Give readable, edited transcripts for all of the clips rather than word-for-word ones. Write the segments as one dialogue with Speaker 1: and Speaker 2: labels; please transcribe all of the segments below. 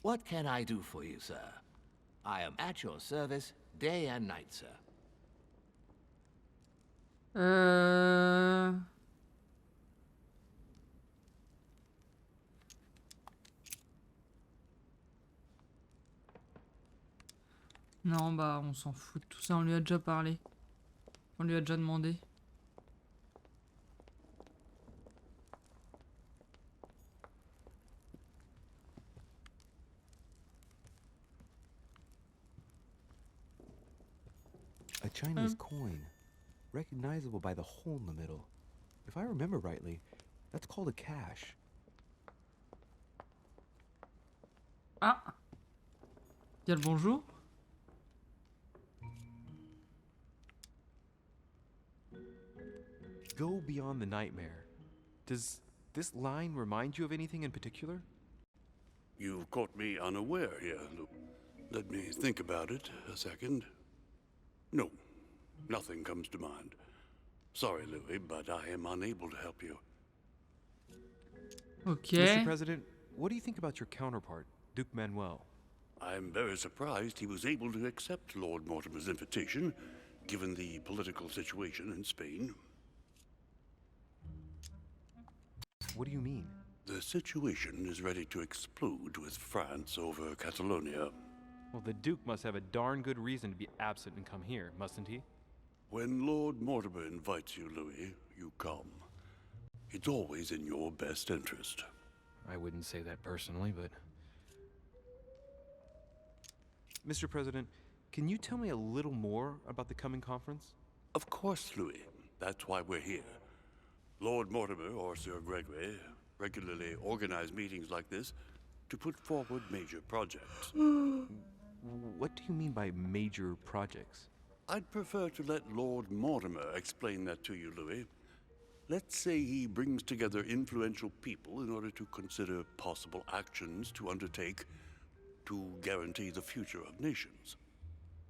Speaker 1: What can I do for you, sir? I am at your service, day and night, sir.
Speaker 2: Non, bah on s'en fout de tout ça, on lui a déjà parlé. On lui a déjà demandé.
Speaker 3: A Chinese coin, recognizable by the hole in the middle. If I remember rightly, that's called a cash.
Speaker 2: Ah, il y a le bonjour.
Speaker 3: Go beyond the nightmare. Does this line remind you of anything in particular?
Speaker 4: You've caught me unaware here. Let me think about it a second. No, nothing comes to mind. Sorry, Louis, but I am unable to help you.
Speaker 2: Okay.
Speaker 3: Mr. President, what do you think about your counterpart, Duke Manuel?
Speaker 4: I'm very surprised he was able to accept Lord Mortimer's invitation, given the political situation in Spain.
Speaker 3: What do you mean?
Speaker 4: The situation is ready to explode with France over Catalonia.
Speaker 3: Well, the Duke must have a darn good reason to be absent and come here, mustn't he?
Speaker 4: When Lord Mortimer invites you, Louis, you come. It's always in your best interest.
Speaker 3: I wouldn't say that personally, but... Mr. President, can you tell me a little more about the coming conference?
Speaker 4: Of course, Louis. That's why we're here. Lord Mortimer or Sir Gregory regularly organize meetings like this to put forward major projects.
Speaker 3: What do you mean by major projects?
Speaker 4: I'd prefer to let Lord Mortimer explain that to you, Louis. Let's say he brings together influential people in order to consider possible actions to undertake to guarantee the future of nations.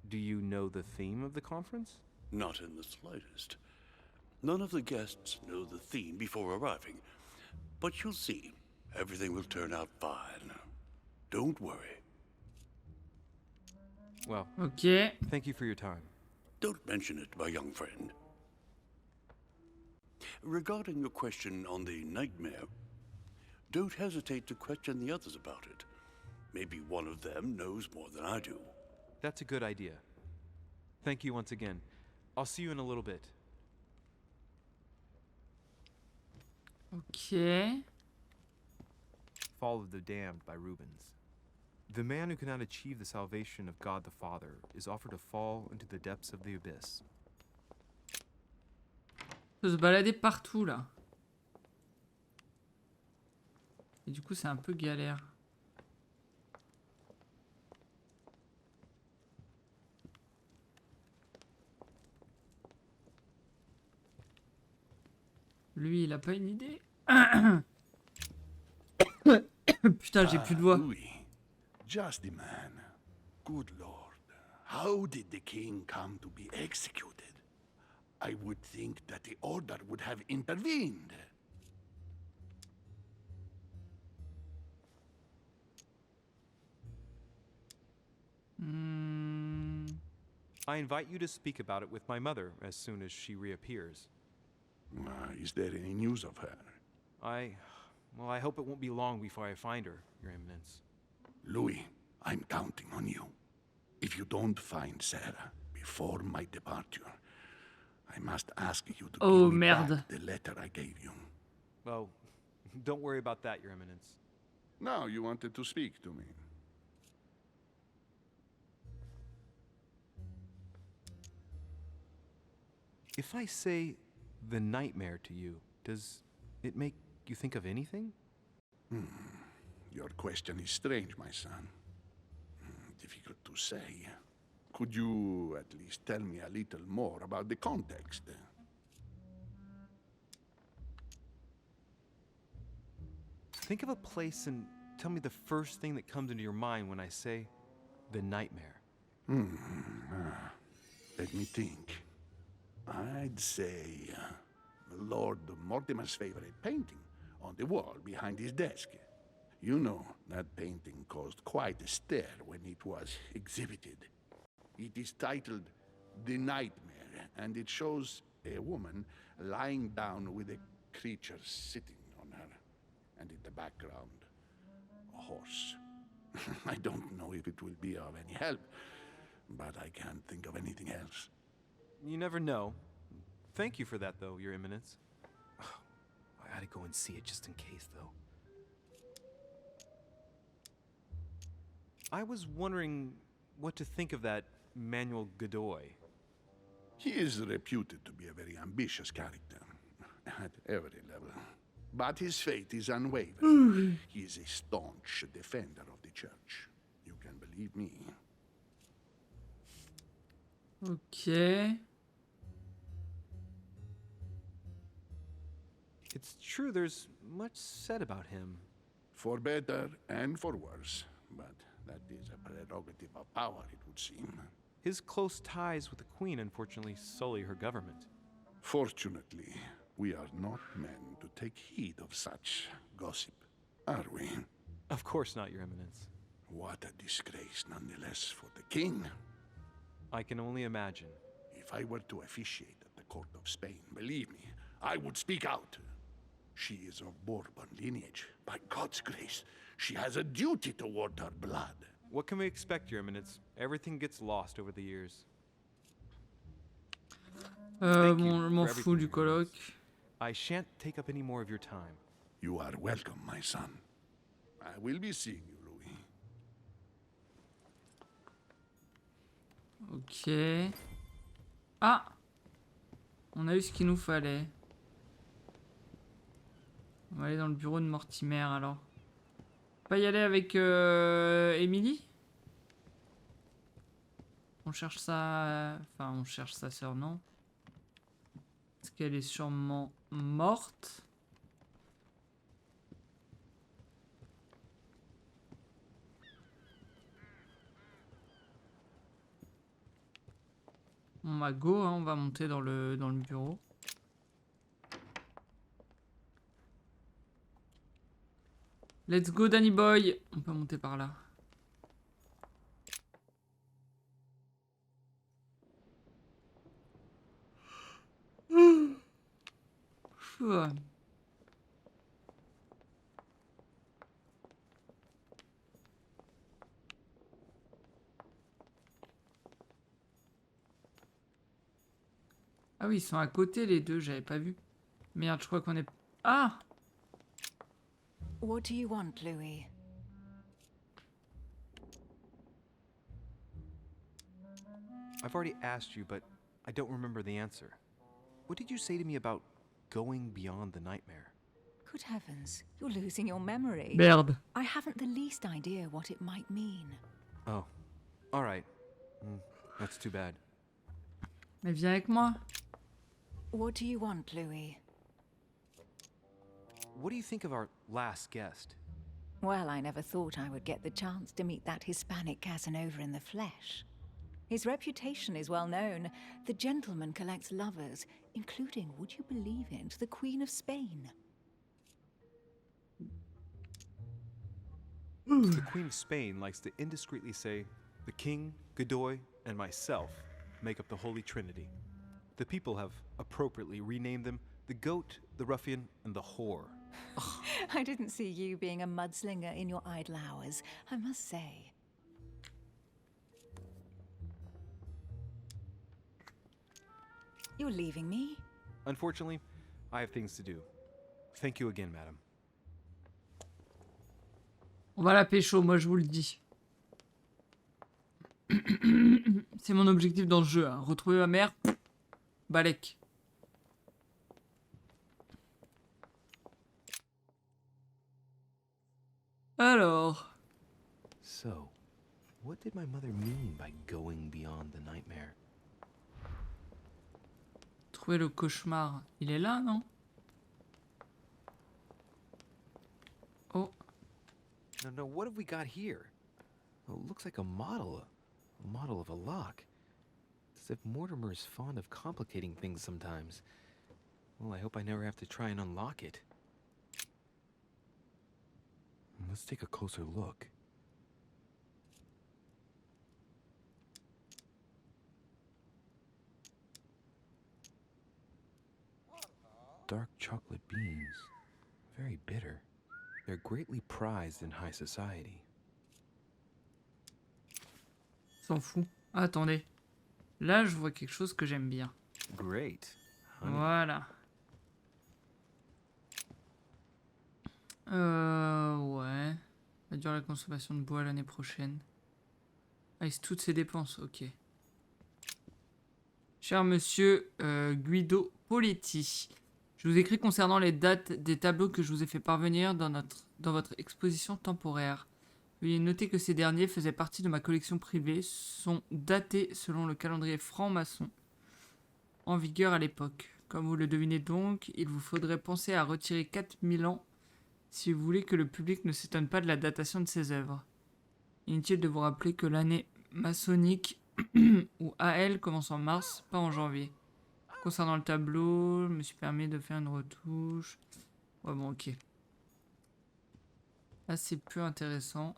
Speaker 3: Do you know the theme of the conference?
Speaker 4: Not in the slightest. None of the guests know the theme before arriving, but you'll see. Everything will turn out fine. Don't worry.
Speaker 3: Well,
Speaker 2: Ok.
Speaker 3: thank you for your time.
Speaker 4: Don't mention it, my young friend. Regarding your question on the nightmare, don't hesitate to question the others about it. Maybe one of them knows more than I do.
Speaker 3: That's a good idea. Thank you once again. I'll see you in a little bit.
Speaker 2: Ok.
Speaker 3: Fall of the Damned by Rubens. The man who cannot achieve the salvation of God the Father is offered to fall into the depths of the abyss.
Speaker 2: Faut se balader partout là. Et du coup c'est un peu galère. Lui il a pas une idée. Putain j'ai plus de voix.
Speaker 5: Louis, just the man. Good Lord, how did the king come to be executed? I would think that the order would have intervened.
Speaker 3: I invite you to speak about it with my mother as soon as she reappears.
Speaker 5: Is there any news of her?
Speaker 3: Well, I hope it won't be long before I find her, Your Eminence.
Speaker 5: Louis, I'm counting on you. If you don't find Sarah before my departure, I must ask you to give me back the letter I gave you.
Speaker 3: Well, don't worry about that, Your Eminence.
Speaker 5: Now you wanted to speak to me.
Speaker 3: If I say the nightmare to you, does it make you think of anything?
Speaker 5: Your question is strange, my son. Difficult to say. Could you at least tell me a little more about the context?
Speaker 3: Think of a place and tell me the first thing that comes into your mind when I say the nightmare.
Speaker 5: Let me think. I'd say Lord Mortimer's favorite painting on the wall behind his desk. You know, that painting caused quite a stir when it was exhibited. It is titled The Nightmare, and it shows a woman lying down with a creature sitting on her, and in the background, a horse. I don't know if it will be of any help, but I can't think of anything else.
Speaker 3: You never know. Thank you for that, though, Your Eminence. I gotta go and see it just in case, though. I was wondering what to think of that Manuel Godoy.
Speaker 5: He is reputed to be a very ambitious character, at every level. But his faith is unwavering. He is a staunch defender of the church. You can believe me.
Speaker 2: Ok.
Speaker 3: It's true there's much said about him.
Speaker 5: For better and for worse. But that is a prerogative of power, it would seem.
Speaker 3: His close ties with the Queen unfortunately sully her government.
Speaker 5: Fortunately, we are not men to take heed of such gossip, are we?
Speaker 3: Of course not, Your Eminence.
Speaker 5: What a disgrace, nonetheless, for the king.
Speaker 3: I can only imagine.
Speaker 5: If I were to officiate at the court of Spain, believe me, I would speak out. She is of Bourbon lineage. By God's grace, she has a duty toward her blood.
Speaker 3: What can we expect, Your Eminence? Everything gets lost over the years. Thank you
Speaker 2: Bon, je m'en
Speaker 3: for
Speaker 2: fous du
Speaker 3: everything, Your
Speaker 2: colloque.
Speaker 3: Eminence. I shan't take up any more of your time.
Speaker 5: You are welcome, my son. I will be seeing you, Louis.
Speaker 2: Ok. Ah! On a eu ce qu'il nous fallait. On va aller dans le bureau de Mortimer alors. Pas y aller avec Emily? On cherche sa... Enfin, on cherche sa sœur, non? Est-ce qu'elle est sûrement morte? On va go, hein, on va monter dans le bureau. Let's go, Danny Boy! On peut monter par là. Ah oui, ils sont à côté les deux, j'avais pas vu. Merde, je crois qu'on est... Ah!
Speaker 6: What do you want, Louis?
Speaker 3: I've already asked you, but I don't remember the answer. What did you say to me about going beyond the nightmare?
Speaker 6: Good heavens, you're losing your memory.
Speaker 2: Merde.
Speaker 6: I haven't the least idea what it might mean.
Speaker 3: Oh, all right. That's too bad.
Speaker 2: Mais viens avec moi.
Speaker 6: What do you want, Louis?
Speaker 3: What do you think of our last guest?
Speaker 6: Well, I never thought I would get the chance to meet that Hispanic Casanova in the flesh. His reputation is well known. The gentleman collects lovers, including, would you believe it, the Queen of Spain.
Speaker 3: The Queen of Spain likes to indiscreetly say, the King, Godoy, and myself make up the Holy Trinity. The people have appropriately renamed them the Goat, the Ruffian, and the Whore.
Speaker 6: I didn't see you being a mudslinger in your idle hours, I must say. You're leaving me?
Speaker 3: Unfortunately, I have things to do. Thank you again, madam.
Speaker 2: On va la pécho, moi je vous le dis. C'est mon objectif dans le jeu, hein. Retrouver ma mère. Balek. Alors.
Speaker 3: So, what did my mother mean by going beyond the nightmare?
Speaker 2: Trouver le cauchemar. Il est là, non? Oh.
Speaker 3: No, what have we got here? Oh, it looks like a model of a lock. As if Mortimer is fond of complicating things sometimes. Well, I hope I never have to try and unlock it. Let's take a closer look. Dark chocolate beans. Very bitter. They're greatly prized in high society.
Speaker 2: S'en fout. Attendez. Là, je vois quelque chose que j'aime bien.
Speaker 3: Great. Honey.
Speaker 2: Voilà. Ouais. Réduire la consommation de bois l'année prochaine. Avec toutes ses dépenses, ok. Cher monsieur Guido Poletti, je vous écris concernant les dates des tableaux que je vous ai fait parvenir dans votre exposition temporaire. Veuillez noter que ces derniers faisaient partie de ma collection privée, sont datés selon le calendrier franc-maçon en vigueur à l'époque. Comme vous le devinez donc, il vous faudrait penser à retirer 4000 ans si vous voulez que le public ne s'étonne pas de la datation de ces œuvres. Inutile de vous rappeler que l'année maçonnique ou AL commence en mars, pas en janvier. Concernant le tableau, je me suis permis de faire une retouche. Ouais bon ok. Là c'est plus intéressant.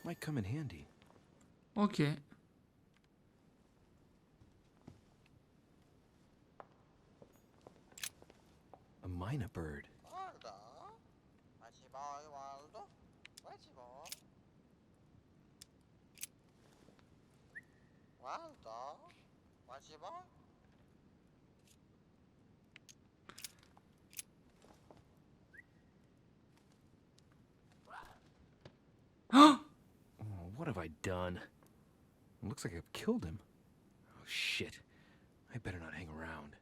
Speaker 3: Might come in handy.
Speaker 2: Ok.
Speaker 3: A myna bird.
Speaker 2: Oh,
Speaker 3: Oh, what have I done? It looks like I've killed him. Oh shit. I better not hang around.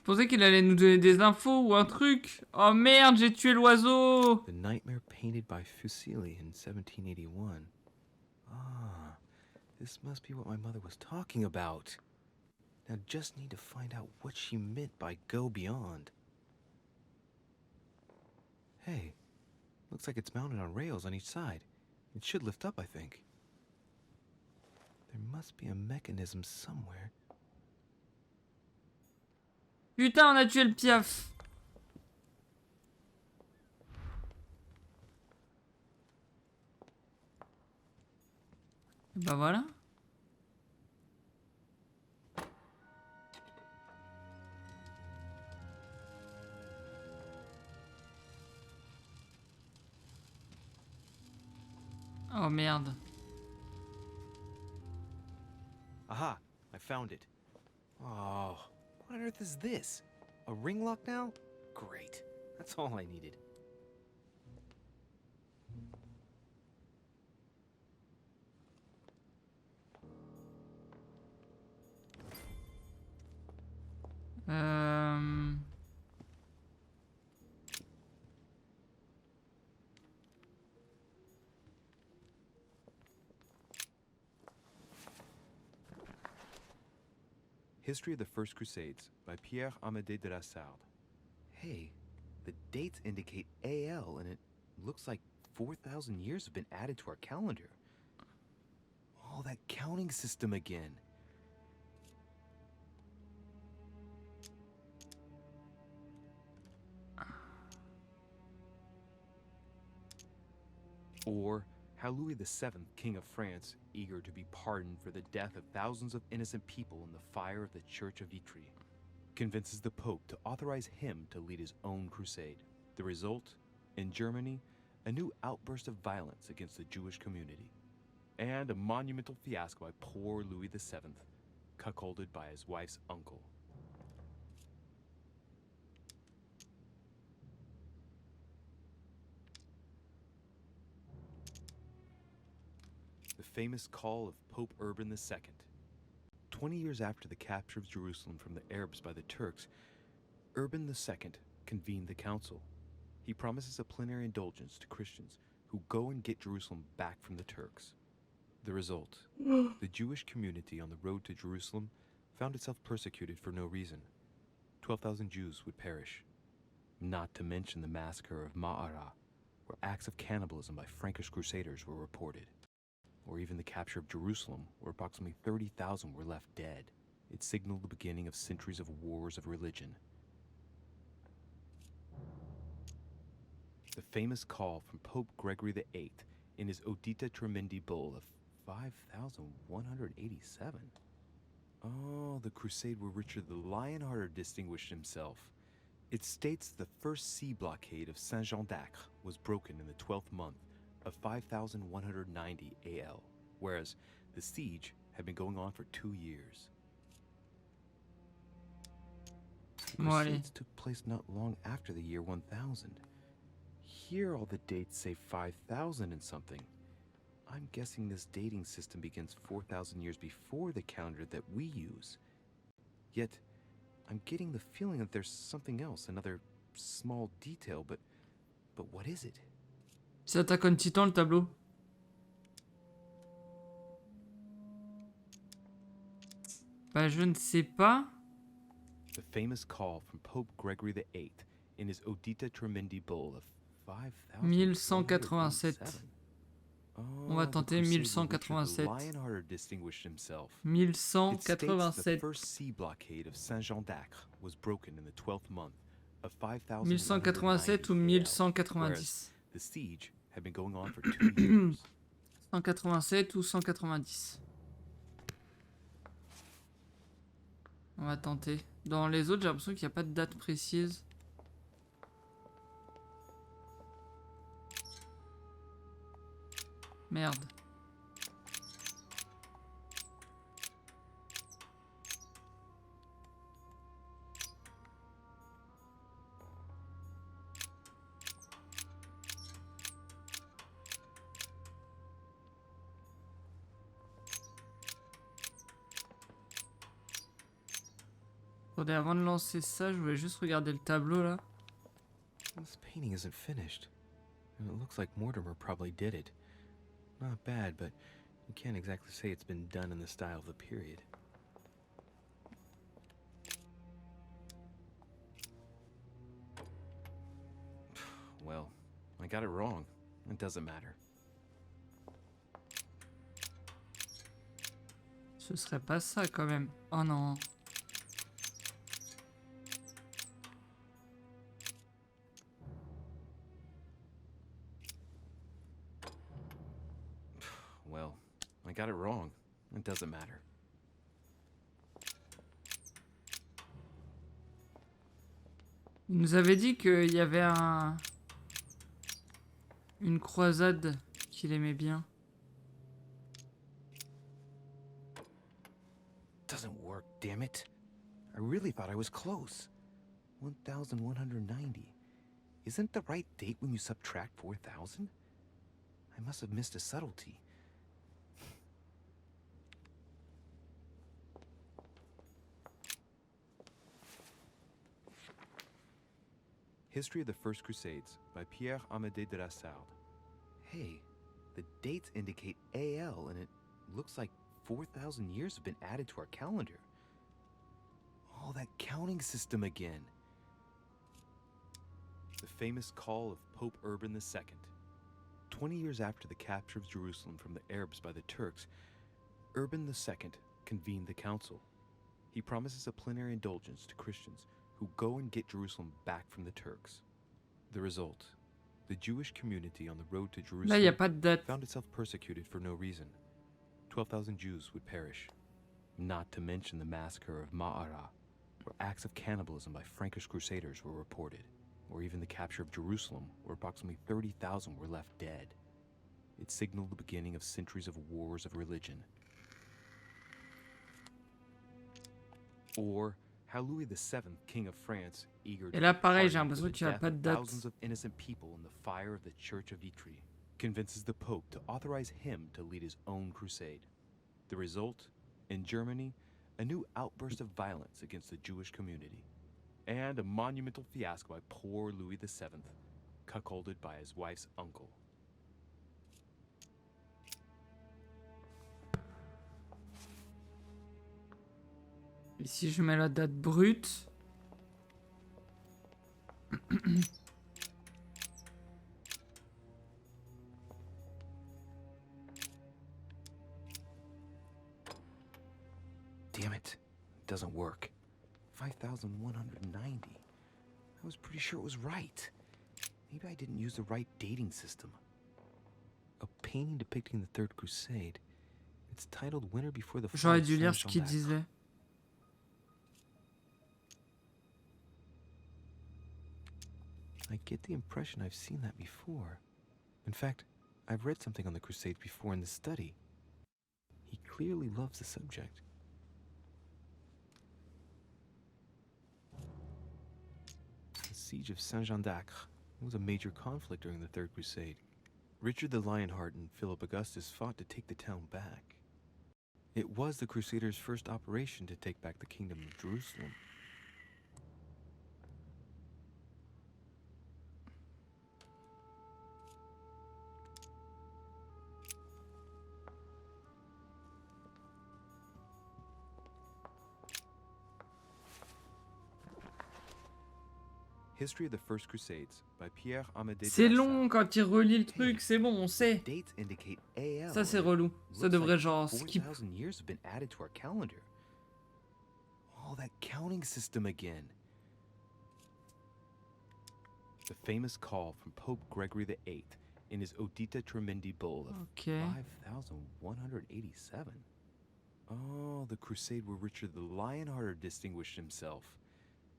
Speaker 2: je pensais qu'il allait nous donner des infos ou un truc. Oh merde, j'ai tué l'oiseau.
Speaker 3: The nightmare painted by Fuseli in 1781. Ah, this must be what my mother was talking about. Now just need to find out what she meant by go beyond. Hey, looks like it's mounted on rails on each side. It should lift up, I think. There must be a mechanism somewhere.
Speaker 2: Putain, on a tué le piaf. Et bah voilà. Oh merde.
Speaker 3: Aha, I found it. Oh, what on earth is this? A ring lock now? Great. That's all I needed. History of the First Crusades by Pierre-Amédée de la Sarde. Hey, the dates indicate AL, and it looks like 4,000 years have been added to our calendar. Oh, that counting system again. Or how Louis VII, King of France, eager to be pardoned for the death of thousands of innocent people in the fire of the Church of Vitry, convinces the Pope to authorize him to lead his own crusade. The result, in Germany, a new outburst of violence against the Jewish community, and a monumental fiasco by poor Louis VII, cuckolded by his wife's uncle. The famous call of Pope Urban II. 20 years after the capture of Jerusalem from the Arabs by the Turks, Urban II convened the council. He promises a plenary indulgence to Christians who go and get Jerusalem back from the Turks. The result, the Jewish community on the road to Jerusalem found itself persecuted for no reason. 12,000 Jews would perish. Not to mention the massacre of Ma'ara, where acts of cannibalism by Frankish crusaders were reported, or even the capture of Jerusalem, where approximately 30,000 were left dead. It signaled the beginning of centuries of wars of religion. The famous call from Pope Gregory VIII in his Audita Tremendi bull of 5,187. Oh, the crusade where Richard the Lionhearted distinguished himself. It states the first sea blockade of Saint-Jean d'Acre was broken in the 12th month of 5,190 AL, whereas the siege had been going on for 2 years. The crusades took place not long after the year 1000. Here all the dates say 5,000 and something. I'm guessing this dating system begins 4,000 years before the calendar that we use. Yet, I'm getting the feeling that there's something else, another small detail, but what is it?
Speaker 2: Ça attaque un titan le tableau. Bah je ne sais pas.
Speaker 3: The famous call from Pope Gregory VIII in his Audita Tremendi bull of
Speaker 2: 1187. On va tenter 1187. 1187. 1187 ou 1190. 187 ou 190. On va tenter. Dans les autres, j'ai l'impression qu'il n'y a pas de date précise. Merde. Attendez, avant de lancer ça, je voulais juste regarder le tableau là.
Speaker 3: This painting isn't finished, and it looks like Mortimer probably did it. Not bad, but you can't exactly say it's been done in the style of the period. Well, I got it wrong. It doesn't matter.
Speaker 2: Ce serait pas ça quand même. Oh non.
Speaker 3: Well, I got it wrong. It doesn't matter.
Speaker 2: Il nous avait dit qu'il y avait une croisade qu'il aimait bien.
Speaker 3: Doesn't work, damn it. I really thought I was close. 1,190. Isn't the right date when you subtract 4,000? I must have missed a subtlety. History of the First Crusades by Pierre Amédée de la Sarde. Hey, the dates indicate AL, and it looks like 4,000 years have been added to our calendar. Oh, that counting system again. The famous call of Pope Urban II. 20 years after the capture of Jerusalem from the Arabs by the Turks, Urban II convened the council. He promises a plenary indulgence to Christians who go and get Jerusalem back from the Turks. The result, the Jewish community on the road to
Speaker 2: Là, il n'y a
Speaker 3: Jerusalem
Speaker 2: pas de date.
Speaker 3: found itself persecuted for no reason. 12,000 Jews would perish, not to mention the massacre of Ma'ara, where acts of cannibalism by Frankish crusaders were reported, or even the capture of Jerusalem, where approximately 30,000 were left dead. It signaled the beginning of centuries of wars of religion. Or how Louis VII, King of France, eager
Speaker 2: Et là,
Speaker 3: to
Speaker 2: pareil, j'ai
Speaker 3: pardon
Speaker 2: l'impression
Speaker 3: for the
Speaker 2: qu'il n'y a
Speaker 3: death
Speaker 2: pas de
Speaker 3: of
Speaker 2: date.
Speaker 3: thousands of innocent people in the fire of the Church of Vitry, convinces the Pope to authorize him to lead his own crusade. The result, in Germany, a new outburst of violence against the Jewish community, and a monumental fiasco by poor Louis VII, cuckolded by his wife's uncle.
Speaker 2: Ici, je mets la date brute.
Speaker 7: Damn it. It doesn't work. 5,190. I was pretty sure it was right. Maybe I didn't use the right dating system. A painting depicting the Third Crusade. It's titled Winter Before the Fall
Speaker 2: J'aurais
Speaker 7: of
Speaker 2: dû lire ce
Speaker 7: Saint
Speaker 2: qu'il
Speaker 7: Jean
Speaker 2: disait.
Speaker 7: I get the impression I've seen that before. In fact, I've read something on the Crusades before in the study. He clearly loves the subject. The Siege of Saint-Jean d'Acre was a major conflict during the Third Crusade. Richard the Lionheart and Philip Augustus fought to take the town back. It was the Crusaders' first operation to take back the Kingdom of Jerusalem. History of the First Crusades by Pierre Amédée de
Speaker 2: C'est
Speaker 7: la
Speaker 2: long
Speaker 7: Salle.
Speaker 2: quand il relit le truc, c'est bon, on sait.
Speaker 7: Dates indicate AL.
Speaker 2: Ça c'est relou. Ça
Speaker 7: Looks
Speaker 2: devrait
Speaker 7: like
Speaker 2: genre skip.
Speaker 7: 4,000 years have been added to our calendar. Oh, that counting system again. The famous call from Pope Gregory VIII in his Audita Tremendi bull of
Speaker 2: Ok.
Speaker 7: 5,187. Oh, the crusade where Richard the Lionhearted distinguished himself.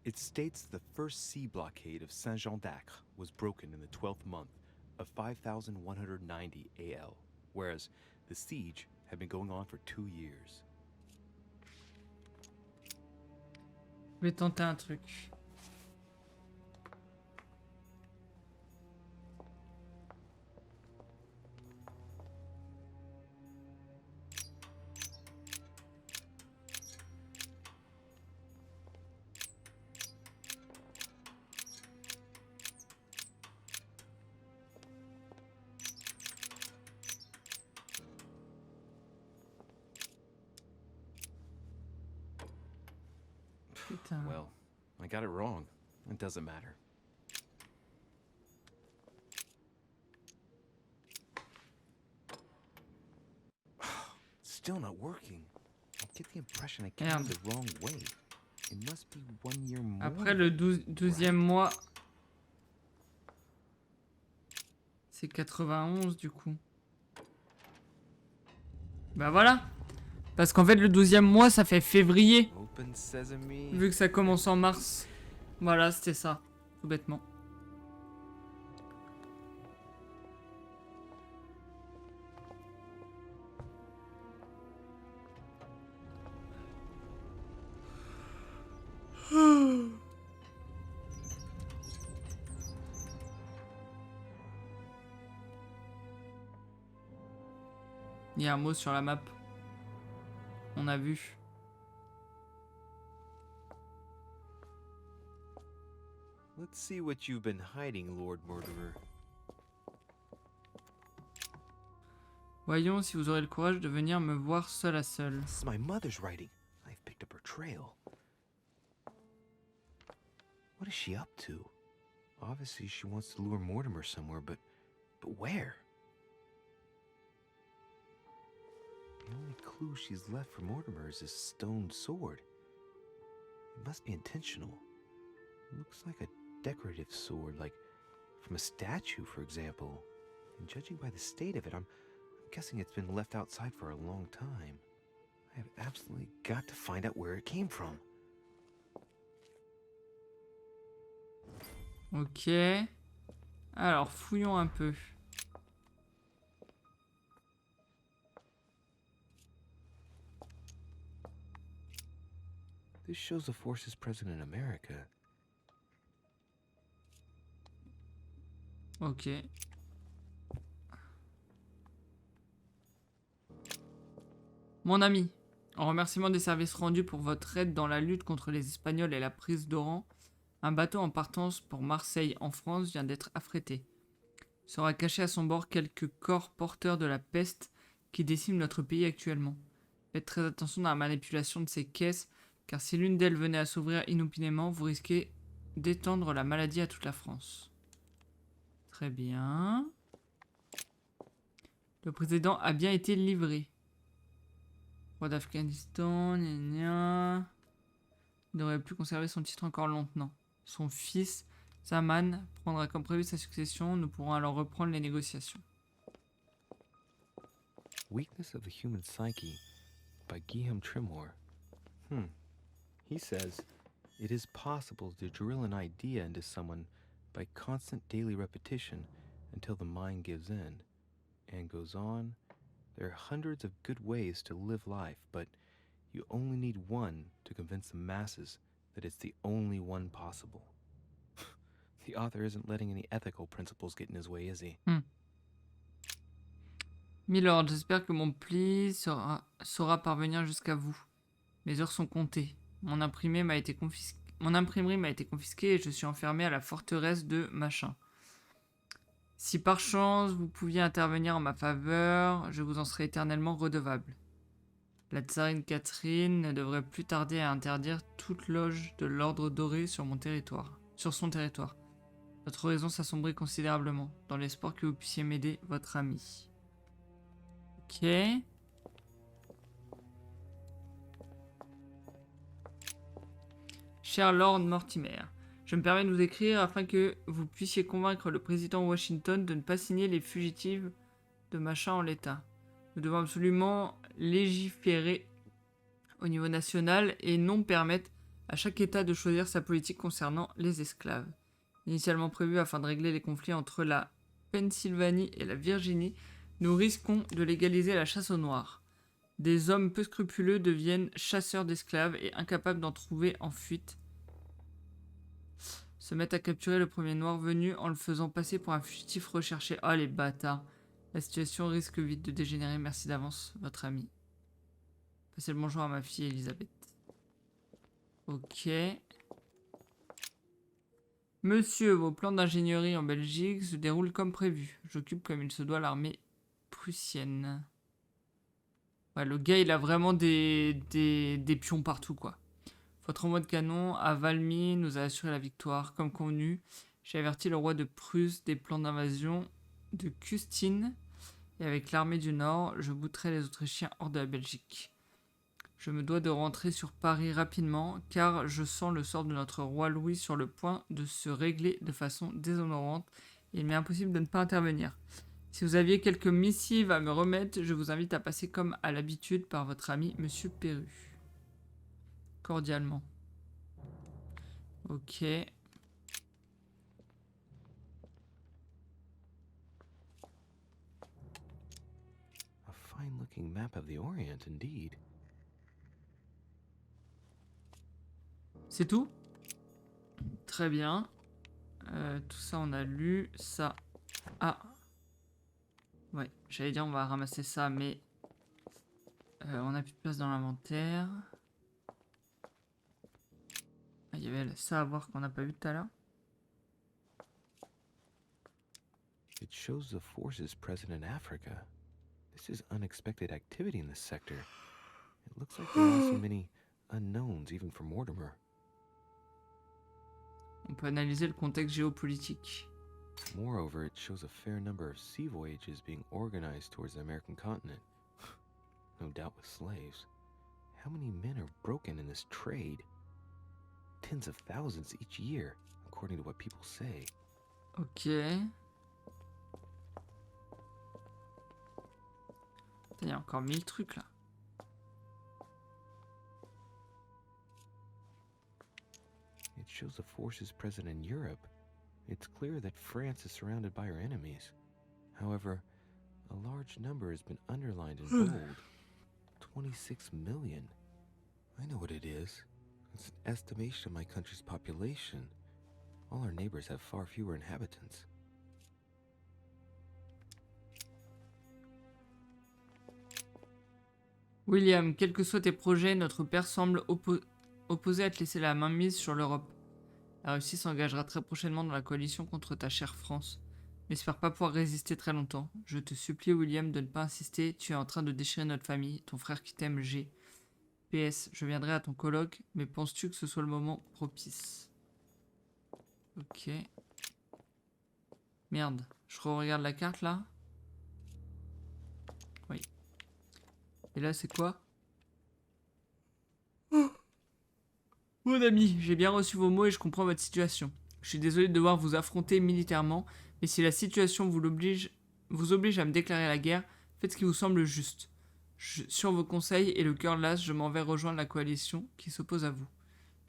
Speaker 7: It states the first sea blockade of Saint-Jean d'Acre was broken in the 12th month of 5,190 AL, whereas the siege had been going on for 2 years.
Speaker 2: Je vais tenter un truc. Putain.
Speaker 7: Well, I got it wrong. It doesn't matter. Still not working. I get the impression I counted
Speaker 2: Merde.
Speaker 7: the wrong way. It must be 1 year more.
Speaker 2: Après le 12e mois, c'est 91 du coup. Bah voilà. Parce qu'en fait le 12e mois ça fait février.
Speaker 7: Open sesame.
Speaker 2: Vu que ça commence en mars. Voilà, c'était ça. Tout bêtement. Il y a un mot sur la map. On a vu.
Speaker 7: Let's see what you've been hiding, Lord Murderer.
Speaker 2: Voyons si vous aurez le courage de venir me voir seul à seul.
Speaker 7: This is my mother's writing. I've picked up her trail. What is she up to? Obviously, she wants to lure Mortimer somewhere, but where? The only clue she's left for Mortimer is this stone sword. It must be intentional. It looks like a decorative sword, like from a statue, for example. And judging by the state of it, I'm guessing it's been left outside for a long time. I have absolutely got to find out where it came from.
Speaker 2: Ok. Alors, fouillons un peu.
Speaker 7: This shows the forces present in America.
Speaker 2: Ok. Mon ami, en remerciement des services rendus pour votre aide dans la lutte contre les Espagnols et la prise d'Oran, un bateau en partance pour Marseille en France vient d'être affrété. Il sera caché à son bord quelques corps porteurs de la peste qui déciment notre pays actuellement. Faites très attention dans la manipulation de ces caisses, car si l'une d'elles venait à s'ouvrir inopinément, vous risquez d'étendre la maladie à toute la France. Très bien. Le président a bien été livré. Roi d'Afghanistan, gna gna. Il n'aurait plus conservé son titre encore longtemps. Son fils, Zaman, prendra comme prévu sa succession. Nous pourrons alors reprendre les négociations.
Speaker 7: Weakness of the Human Psyche by Guillaume Tremor. He says, it is possible to drill an idea into someone by constant daily repetition until the mind gives in. And goes on, there are hundreds of good ways to live life, but you only need one to convince the masses that it's the only one possible. The author isn't letting any ethical principles get in his way, is he?
Speaker 2: Milord, j'espère que mon pli saura parvenir jusqu'à vous. Mes heures sont comptées. Mon imprimerie m'a été confisquée et je suis enfermé à la forteresse de machin. Si par chance vous pouviez intervenir en ma faveur, je vous en serais éternellement redevable. La tsarine Catherine ne devrait plus tarder à interdire toute loge de l'ordre doré sur son territoire. Votre horizon s'assombrit considérablement, dans l'espoir que vous puissiez m'aider, votre ami. Ok. Cher Lord Mortimer, je me permets de vous écrire afin que vous puissiez convaincre le président Washington de ne pas signer les fugitives de machin en l'état. Nous devons absolument légiférer au niveau national et non permettre à chaque État de choisir sa politique concernant les esclaves. Initialement prévu afin de régler les conflits entre la Pennsylvanie et la Virginie, nous risquons de légaliser la chasse aux noirs. Des hommes peu scrupuleux deviennent chasseurs d'esclaves et incapables d'en trouver en fuite. Se mettent à capturer le premier noir venu en le faisant passer pour un fugitif recherché. Oh les bâtards. La situation risque vite de dégénérer. Merci d'avance, votre ami. Passez le bonjour à ma fille Elisabeth. Ok. Monsieur, vos plans d'ingénierie en Belgique se déroulent comme prévu. J'occupe comme il se doit l'armée prussienne. Ouais, le gars, il a vraiment des pions partout, quoi. Votre envoi de canon à Valmy nous a assuré la victoire. Comme convenu, j'ai averti le roi de Prusse des plans d'invasion de Custine. Et avec l'armée du Nord, je bouterai les Autrichiens hors de la Belgique. Je me dois de rentrer sur Paris rapidement, car je sens le sort de notre roi Louis sur le point de se régler de façon déshonorante. Et il m'est impossible de ne pas intervenir. Si vous aviez quelques missives à me remettre, je vous invite à passer comme à l'habitude par votre ami Monsieur Perru. Cordialement. Ok.
Speaker 7: A fine-looking map of the Orient, indeed.
Speaker 2: C'est tout? Très bien. Tout ça, on a lu. Ça. Ah. Ouais, j'allais dire on va ramasser ça, mais on n'a plus de place dans l'inventaire. Ah, il y avait ça à voir qu'on n'a pas vu tout à l'heure.
Speaker 7: It shows the forces present in Africa. This is unexpected activity in this sector. It looks like there are also many unknowns, even for Mortimer.
Speaker 2: On peut analyser le contexte géopolitique.
Speaker 7: Moreover, it shows a fair number of sea voyages being organized towards the American continent. No doubt with slaves. How many men are broken in this trade? Tens of thousands each year, according to what people say.
Speaker 2: Ok. Il y a encore 1000 trucs là.
Speaker 7: It shows the forces present in Europe. It's clear that France is surrounded by her enemies. However, a large number has been underlined in bold. 26 million. I know what it is. It's an estimation of my country's population. All our neighbors have far fewer inhabitants.
Speaker 2: William, quels que soient tes projets, notre père semble opposé à te laisser la main mise sur l'Europe. La Russie s'engagera très prochainement dans la coalition contre ta chère France. N'espère pas pouvoir résister très longtemps. Je te supplie, William, de ne pas insister. Tu es en train de déchirer notre famille. Ton frère qui t'aime, G. PS, je viendrai à ton colloque, mais penses-tu que ce soit le moment propice? Ok. Merde, je regarde la carte là. Oui. Et là, c'est quoi? Mon ami, j'ai bien reçu vos mots et je comprends votre situation. Je suis désolé de devoir vous affronter militairement, mais si la situation vous oblige à me déclarer la guerre, faites ce qui vous semble juste. Sur vos conseils et le cœur las, je m'en vais rejoindre la coalition qui s'oppose à vous.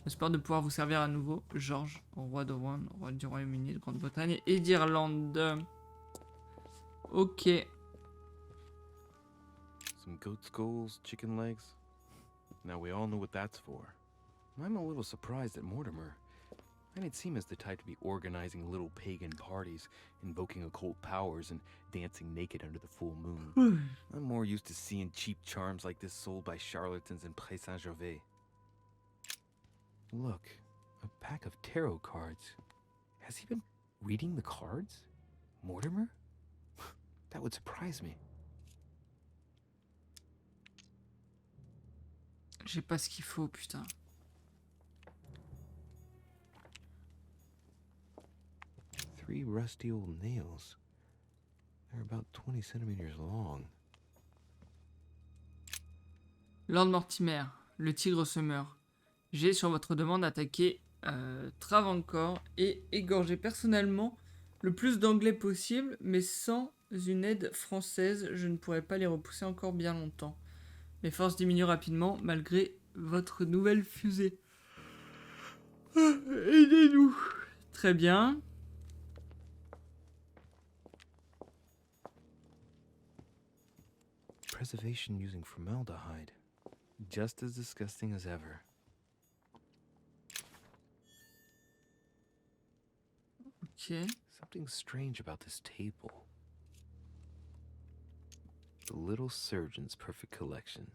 Speaker 2: J'espère de pouvoir vous servir à nouveau. George, roi de Rouen, roi du Royaume-Uni, de Grande-Bretagne et d'Irlande. Ok.
Speaker 7: Some goat skulls, chicken legs. Now we all know what that's for. I'm a little surprised at Mortimer. I didn't seem as the type to be organizing little pagan parties, invoking occult powers, and dancing naked under the full moon. I'm more used to seeing cheap charms like this sold by charlatans in Pré Saint-Gervais. Look, a pack of tarot cards. Has he been reading the cards? Mortimer? That would surprise me.
Speaker 2: J'ai pas ce qu'il faut, putain.
Speaker 7: Three rusty old nails. They're about 20 centimeters long.
Speaker 2: Lord Mortimer, le tigre se meurt. J'ai, sur votre demande, attaqué Travancore et égorgé personnellement le plus d'anglais possible, mais sans une aide française, je ne pourrais pas les repousser encore bien longtemps. Mes forces diminuent rapidement, malgré votre nouvelle fusée. Aidez-nous. Très bien.
Speaker 7: Preservation using formaldehyde. Just as disgusting as ever.
Speaker 2: Ok.
Speaker 7: Something strange about this table. The Little Surgeon's Perfect Collection.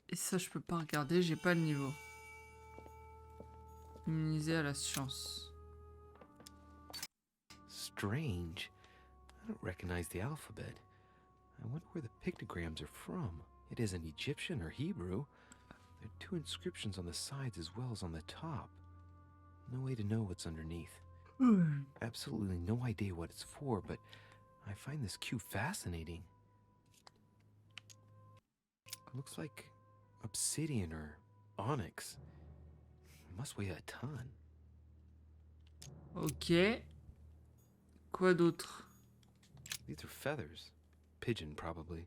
Speaker 2: Et ça, je peux pas regarder, j'ai pas le niveau. Immunisé à la science.
Speaker 7: Strange. I don't recognize the alphabet. I wonder where the pictograms are from. It isn't Egyptian or Hebrew. There are two inscriptions on the sides as well as on the top. No way to know what's underneath. Absolutely no idea what it's for, but I find this cue fascinating. It looks like obsidian or onyx. It must weigh a ton.
Speaker 2: Ok. Quoi d'autre?
Speaker 7: These are feathers. Pigeon, probably.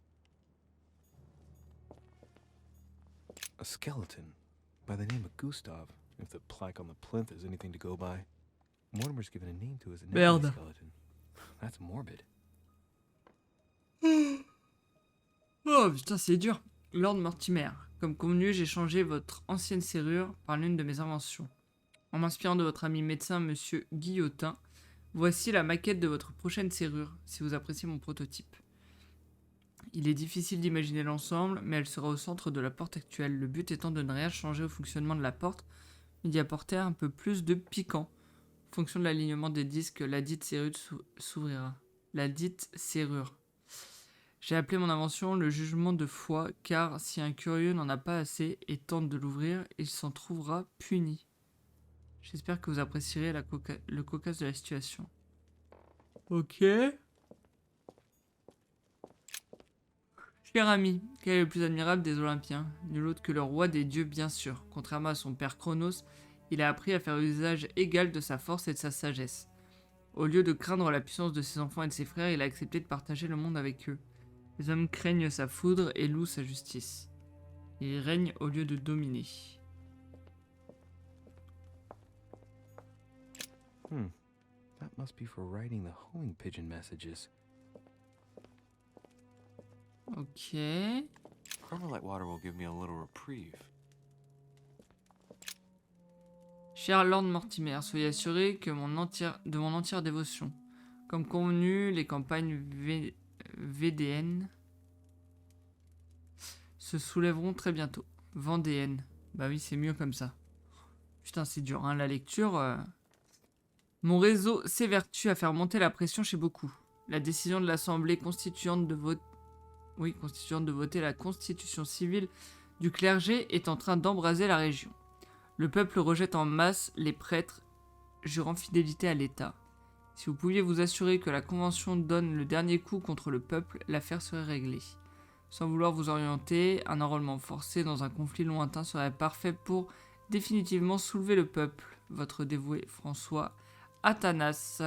Speaker 7: A skeleton by the name of Gustav, if the plaque on the plinth is anything to go by. Mortimer's given a name to his
Speaker 2: Merde.
Speaker 7: skeleton. That's morbid.
Speaker 2: Oh putain, c'est dur. Lord Mortimer, comme convenu, j'ai changé votre ancienne serrure par l'une de mes inventions. En m'inspirant de votre ami médecin, monsieur Guillotin, voici la maquette de votre prochaine serrure, si vous appréciez mon prototype. Il est difficile d'imaginer l'ensemble, mais elle sera au centre de la porte actuelle, le but étant de ne rien changer au fonctionnement de la porte, mais d'y apporter un peu plus de piquant. En fonction de l'alignement des disques, la dite serrure s'ouvrira. La dite serrure. J'ai appelé mon invention le jugement de foi, car si un curieux n'en a pas assez et tente de l'ouvrir, il s'en trouvera puni. J'espère que vous apprécierez le cocasse de la situation. Ok. Cher ami, quel est le plus admirable des Olympiens? Nul autre que le roi des dieux, bien sûr. Contrairement à son père Chronos, il a appris à faire usage égal de sa force et de sa sagesse. Au lieu de craindre la puissance de ses enfants et de ses frères, il a accepté de partager le monde avec eux. Les hommes craignent sa foudre et louent sa justice. Il règne au lieu de dominer.
Speaker 7: That must be for writing the homing pigeon messages.
Speaker 2: Ok.
Speaker 8: Carmelite water will give me a little reprieve.
Speaker 2: Cher Lord Mortimer, soyez assuré que de mon entière dévotion. Comme convenu, les campagnes VDN se soulèveront très bientôt. Vendéenne. Bah oui, c'est mieux comme ça. Putain, c'est dur, hein, la lecture. Mon réseau s'évertue à faire monter la pression chez beaucoup. La décision de l'Assemblée constituante de voter la constitution civile du clergé est en train d'embraser la région. Le peuple rejette en masse les prêtres jurant fidélité à l'État. Si vous pouviez vous assurer que la Convention donne le dernier coup contre le peuple, l'affaire serait réglée. Sans vouloir vous orienter, un enrôlement forcé dans un conflit lointain serait parfait pour définitivement soulever le peuple. Votre dévoué François Athanas.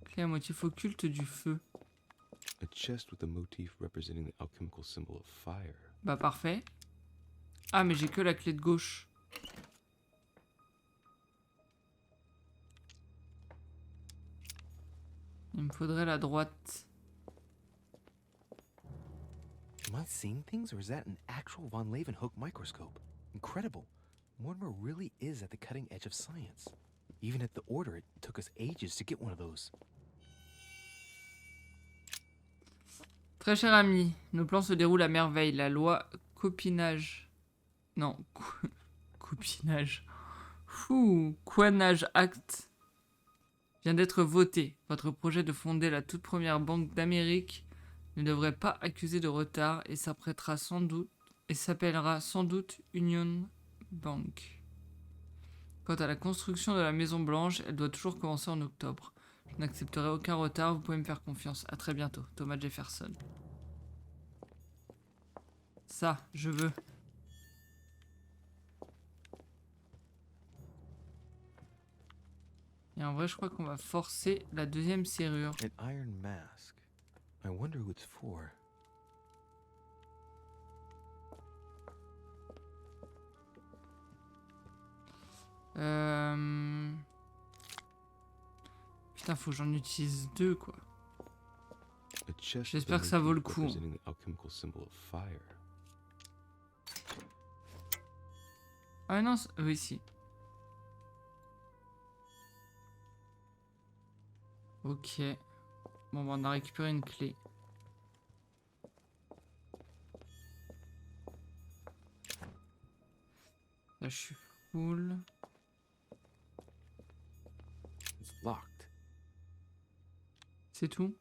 Speaker 2: Clé à motif occulte du feu.
Speaker 7: A chest with a motif representing the alchemical symbol of fire.
Speaker 2: Bah parfait. Ah mais j'ai que la clé de gauche. Il me faudrait la droite.
Speaker 7: Am I seeing things, or is that an actual von Leeuwenhoek microscope? Incredible. Mortimer really is at the cutting edge of science. Even at the Order, it took us ages to get one of those.
Speaker 2: Très cher ami, nos plans se déroulent à merveille. La loi copinage... Non, copinage. Quanage Act vient d'être voté. Votre projet de fonder la toute première banque d'Amérique ne devrait pas accuser de retard et s'apprêtera sans doute et s'appellera sans doute Union Bank. Quant à la construction de la Maison Blanche, elle doit toujours commencer en octobre. Je n'accepterai aucun retard, vous pouvez me faire confiance. À très bientôt, Thomas Jefferson. Ça, je veux. Et en vrai, je crois qu'on va forcer la deuxième serrure.
Speaker 7: An iron mask. I wonder who it's for. Putain, faut que j'en utilise deux, quoi. J'espère que ça vaut le coup. Ah non, oui, si. Ok. Bon, bah, on a récupéré une clé. Là, je suis full. It's locked.
Speaker 2: C'est tout?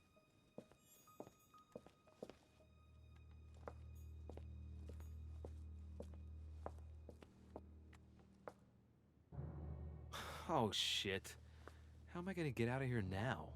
Speaker 7: Oh shit. How am I gonna get out of here now?